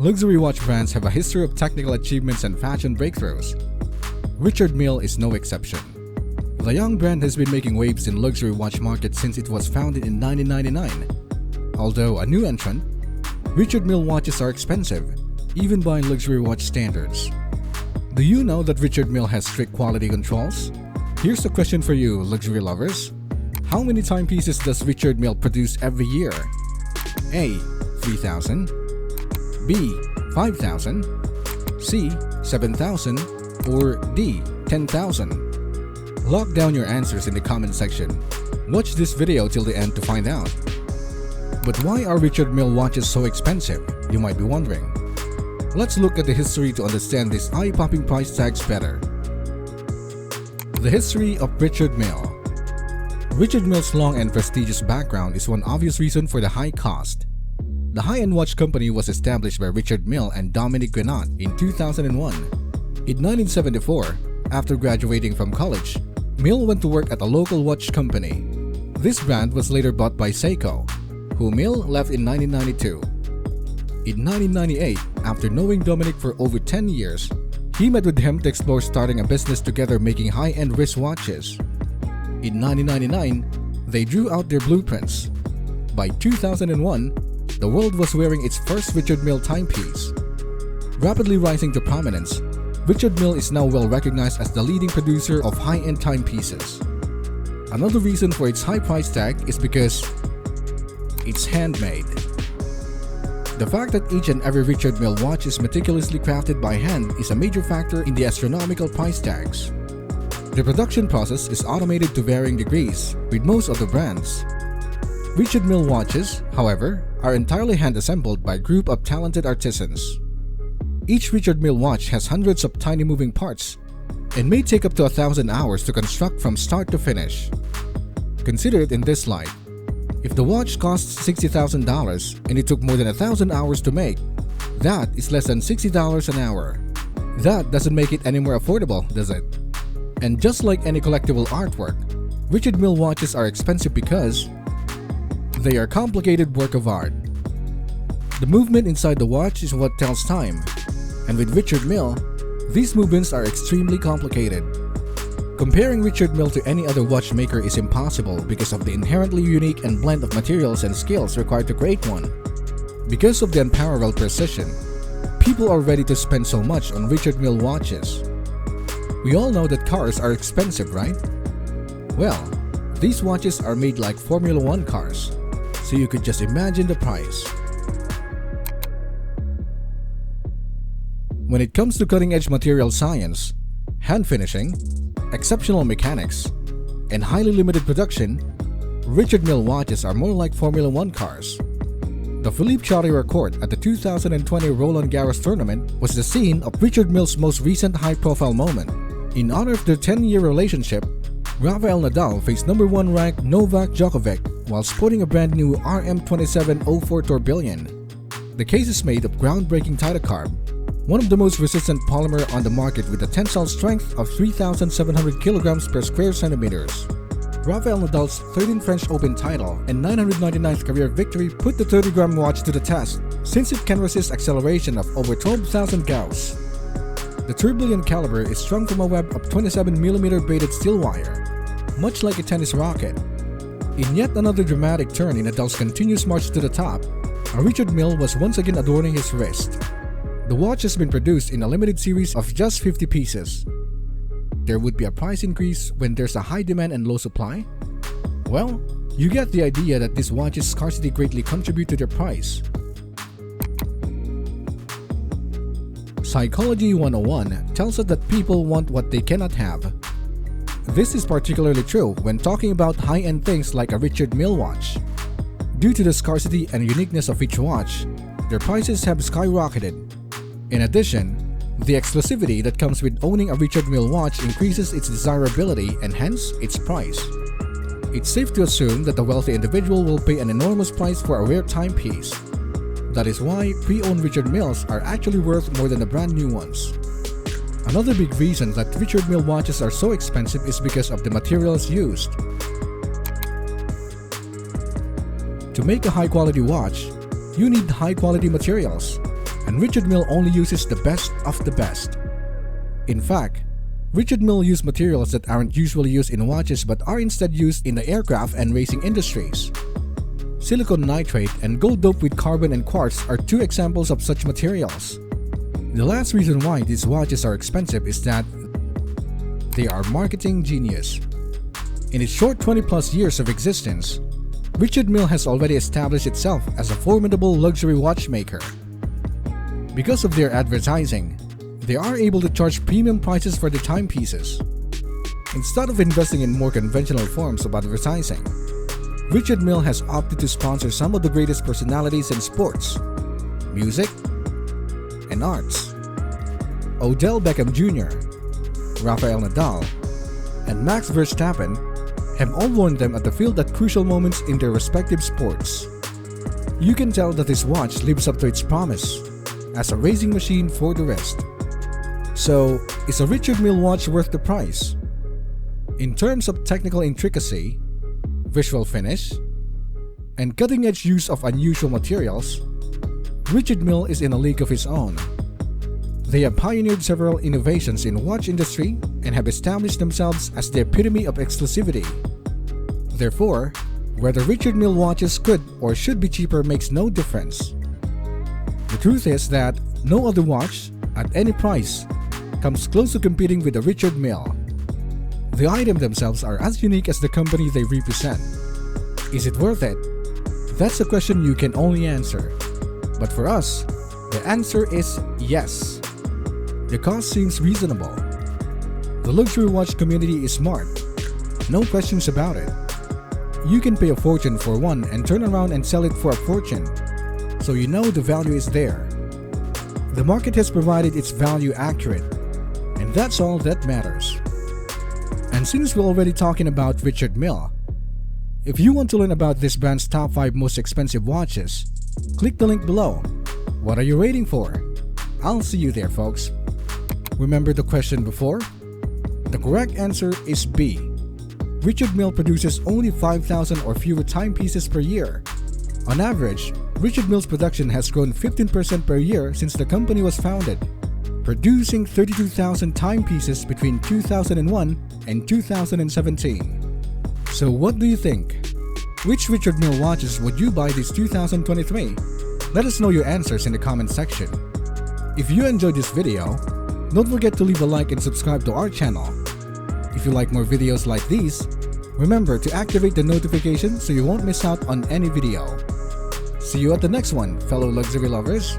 Luxury watch brands have a history of technical achievements and fashion breakthroughs. Richard Mille is no exception. The young brand has been making waves in luxury watch market since it was founded in 1999. Although a new entrant, Richard Mille watches are expensive, even by luxury watch standards. Do you know that Richard Mille has strict quality controls? Here's a question for you, luxury lovers. How many timepieces does Richard Mille produce every year? A. 3,000, B. 5,000, C. 7,000, or D. 10,000? Lock down your answers in the comment section. Watch this video till the end to find out. But why are Richard Mille watches so expensive, you might be wondering. Let's look at the history to understand these eye-popping price tags better. The history of Richard Mille. Richard Mille's long and prestigious background is one obvious reason for the high cost. The high-end watch company was established by Richard Mille and Dominique Grenat in 2001. In 1974, after graduating from college, Mille went to work at a local watch company. This brand was later bought by Seiko, who Mille left in 1992. In 1998, after knowing Dominique for over 10 years, he met with him to explore starting a business together making high-end wristwatches. In 1999, they drew out their blueprints. By 2001, the world was wearing its first Richard Mille timepiece. Rapidly rising to prominence, Richard Mille is now well recognized as the leading producer of high-end timepieces. Another reason for its high price tag is because it's handmade. The fact that each and every Richard Mille watch is meticulously crafted by hand is a major factor in the astronomical price tags. The production process is automated to varying degrees with most of the brands. Richard Mille watches, however, are entirely hand-assembled by a group of talented artisans. Each Richard Mille watch has hundreds of tiny moving parts and may take up to 1,000 hours to construct from start to finish. Consider it in this light. If the watch costs $60,000 and it took more than 1,000 hours to make, that is less than $60 an hour. That doesn't make it any more affordable, does it? And just like any collectible artwork, Richard Mille watches are expensive because they are complicated work of art. The movement inside the watch is what tells time, and with Richard Mille, these movements are extremely complicated. Comparing Richard Mille to any other watchmaker is impossible because of the inherently unique and blend of materials and skills required to create one. Because of the unparalleled precision, people are ready to spend so much on Richard Mille watches. We all know that cars are expensive, right? Well, these watches are made like Formula 1 cars, so you could just imagine the price. When it comes to cutting-edge material science, hand finishing, exceptional mechanics, and highly limited production, Richard Mille watches are more like Formula 1 cars. The Philippe Chatrier Court at the 2020 Roland Garros tournament was the scene of Richard Mille's most recent high-profile moment. In honor of their 10-year relationship, Rafael Nadal faced #1 ranked Novak Djokovic while sporting a brand new RM2704 tourbillon. The case is made of groundbreaking Titacarb, one of the most resistant polymer on the market with a tensile strength of 3,700 kilograms per square centimeters. Rafael Nadal's 13th French Open title and 999th career victory put the 30-gram watch to the test since it can resist acceleration of over 12,000 Gauss. The tourbillon caliber is strung from a web of 27mm braided steel wire, much like a tennis racket. In yet another dramatic turn in Nadal's continuous march to the top, Richard Mille was once again adorning his wrist. The watch has been produced in a limited series of just 50 pieces. There would be a price increase when there's a high demand and low supply? Well, you get the idea that this watch's scarcity greatly contribute to their price. Psychology 101 tells us that people want what they cannot have. This is particularly true when talking about high-end things like a Richard Mille watch. Due to the scarcity and uniqueness of each watch, their prices have skyrocketed. In addition, the exclusivity that comes with owning a Richard Mille watch increases its desirability and hence its price. It's safe to assume that a wealthy individual will pay an enormous price for a rare timepiece. That is why pre-owned Richard Milles are actually worth more than the brand new ones. Another big reason that Richard Mille watches are so expensive is because of the materials used. To make a high-quality watch, you need high-quality materials, and Richard Mille only uses the best of the best. In fact, Richard Mille used materials that aren't usually used in watches but are instead used in the aircraft and racing industries. Silicon nitrate and gold doped with carbon and quartz are two examples of such materials. The last reason why these watches are expensive is that they are marketing genius. In its short 20+ years of existence, Richard Mille has already established itself as a formidable luxury watchmaker. Because of their advertising, they are able to charge premium prices for their timepieces. Instead of investing in more conventional forms of advertising, Richard Mille has opted to sponsor some of the greatest personalities in sports, music, and arts. Odell Beckham Jr., Rafael Nadal, and Max Verstappen have all worn them at the field at crucial moments in their respective sports. You can tell that this watch lives up to its promise as a racing machine for the rest. So, is a Richard Mille watch worth the price? In terms of technical intricacy, visual finish, and cutting-edge use of unusual materials, Richard Mille is in a league of his own. They have pioneered several innovations in the watch industry and have established themselves as the epitome of exclusivity. Therefore, whether Richard Mille watches could or should be cheaper makes no difference. The truth is that no other watch, at any price, comes close to competing with the Richard Mille. The items themselves are as unique as the company they represent. Is it worth it? That's a question you can only answer. But for us, the answer is yes. The cost seems reasonable. The luxury watch community is smart. No questions about it. You can pay a fortune for one and turn around and sell it for a fortune. So you know the value is there. The market has provided its value accurate. And that's all that matters. And since we're already talking about Richard Mille, if you want to learn about this brand's top 5 most expensive watches, click the link below. What are you waiting for? I'll see you there, folks. Remember the question before? The correct answer is B. Richard Mille produces only 5,000 or fewer timepieces per year. On average, Richard Mille's production has grown 15% per year since the company was founded, producing 32,000 timepieces between 2001 and 2017. So what do you think? Which Richard Mille watches would you buy this 2023? Let us know your answers in the comment section. If you enjoyed this video, don't forget to leave a like and subscribe to our channel. If you like more videos like these, remember to activate the notification so you won't miss out on any video. See you at the next one, fellow luxury lovers.